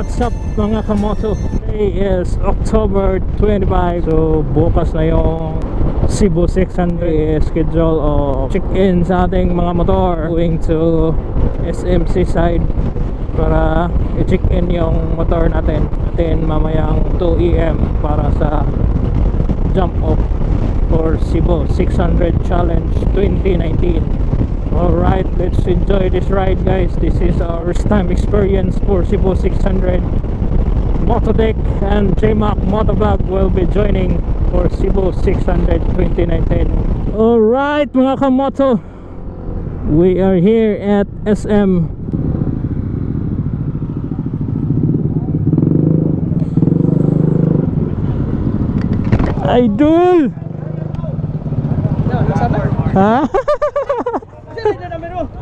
What's up mga kamoto? Today is October 25. So bukas na yung Cebu 600 schedule o check-in sa ating mga motor going to SEASIDE para i-check-in yung motor natin mamayang 2 AM para sa jump off for Cebu 600 Challenge 2019. Alright, let's enjoy this ride guys. This is our first time experience for Cebu 600. Motodeck and JMAC Motovlog will be joining for Cebu 600 2019. Alright mga kamoto, we are here at SM Idol. Ha?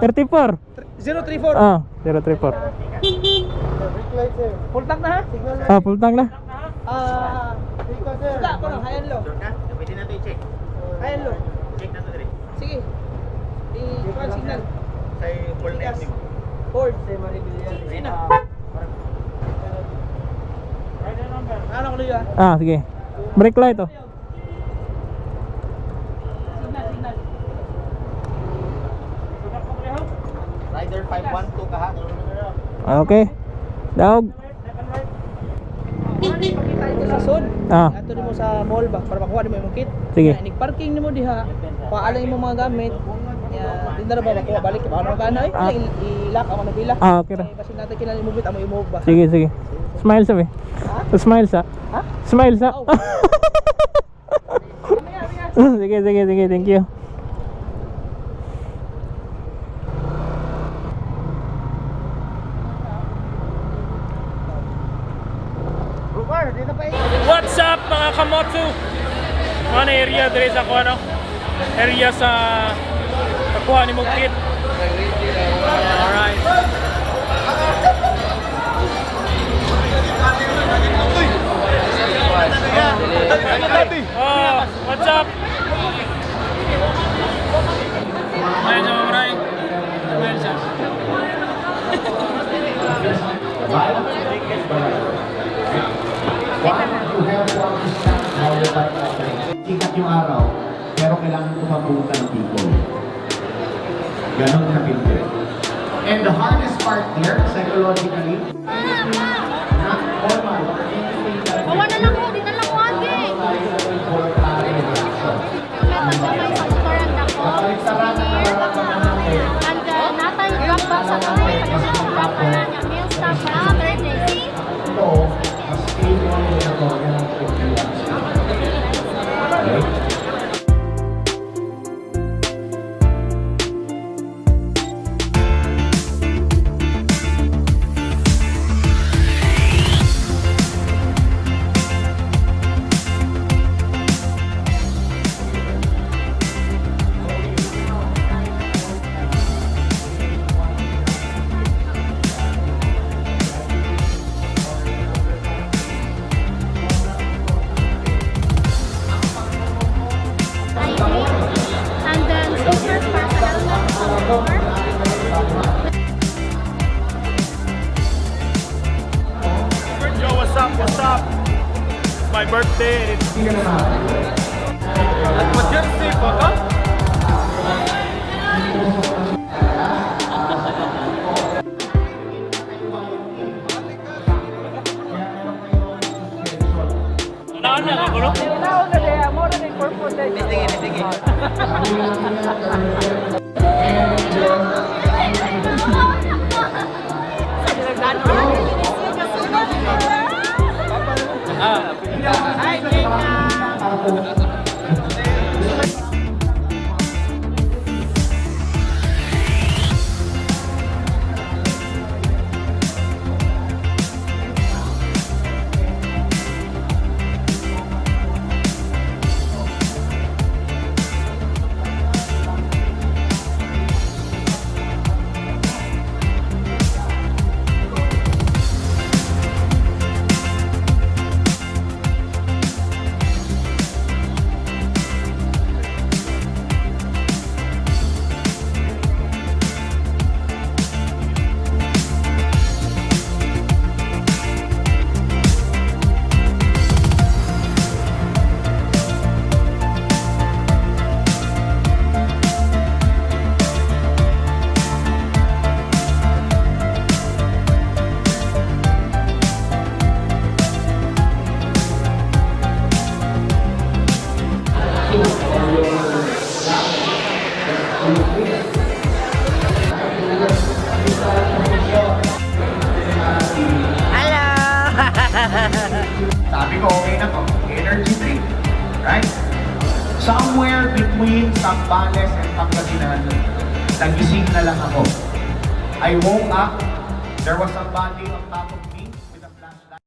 34 034. Ah, 034. Full tank na ha? Ah, full tank na. Suka ko lang, hayan lo. Pwede na ito i-check. Hayan lo. Check na ito rin. Sige. I-kuhan signal. Sa full negative. Ford. Sige na. Ano ko liyo ha? Ah, sige. Brake light oh. Signal. Rider 512 ka ha? Okay. Daog. Ano yung pakita ito sa son? Ah. Ato mo sa mall ba? Para makuha mo yung kit. Sige. Nag-parking mo diha. Paalang mo mga gamit. Hindi na ba makuha balik? Paano ka na eh? Ah. I-lock ang manubila. Ah, okay ra. Kasi natin kinala i-move amo i-move ba? Sige, sige. Smile sa be. Ha? Smile sa. Ha? Smile sa. Oh. Sige, sige, sige. Thank you. What's up mga kamoto? Ano area diri sa kuha no? Area sa pagkuha ni Mugkit. Alright. Oh, what's up? Ayan siya mga maray. Ayan siya. Sikat yung araw, pero kailangan kumabutan ng people. Ganon na pinto. And the hardest part here, psychologically, not formal or anything that Bawa na lang ko, di na lang ko agi. May pagsukaran ako. And natay drop ba sa kamay? Pagkasama drop pa na niya. Meal stop pa. Third day. See? ito, mas stable na ito, yan ang okay. And then silver for Yo, what's up? What's up? It's my birthday. What's your name, Papa? Ano na ako, no? Tinaon na diha, mo na yung purpose na. Sige. Ay, Gina! ko, okay na to. Energy drink. Right? Somewhere between Sambales and Pangasinan, nagising na lang ako. I woke up, there was somebody on top of me with a flashlight.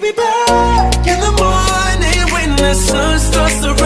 Be back in the morning when the sun starts to